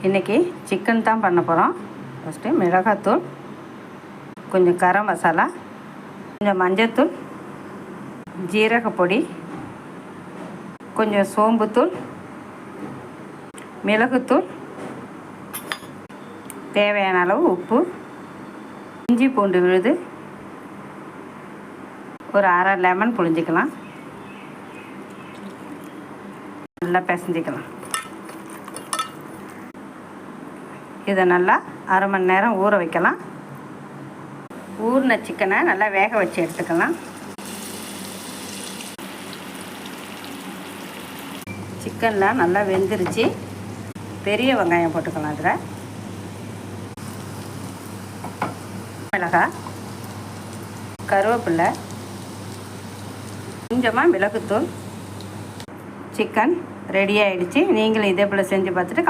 இன்றைக்கி சிக்கன் தான் பண்ண போகிறோம். ஃபஸ்ட்டு மிளகாத்தூள், கொஞ்சம் கரம் மசாலா, கொஞ்சம் மஞ்சத்தூள், ஜீரகப்பொடி, கொஞ்சம் சோம்புத்தூள், மிளகுத்தூள், தேவையான அளவு உப்பு, இஞ்சி பூண்டு விழுது, ஒரு அரை லெமன் புழிஞ்சிக்கலாம். நல்லா பிசைஞ்சிக்கலாம். இதை நல்லா அரை மணி நேரம் ஊற வைக்கலாம். ஊறின சிக்கனை நல்லா வேக வச்சு எடுத்துக்கலாம். சிக்கனில் நல்லா வெந்துருச்சு. பெரிய வெங்காயம் போட்டுக்கலாம். அதில் மிளகாய், கருவேப்பிலை, கொஞ்சமாக மிளகுத்தூள். சிக்கன் ரெடி ஆகிடுச்சு. நீங்களும் இதே போல் செஞ்சு பார்த்துட்டு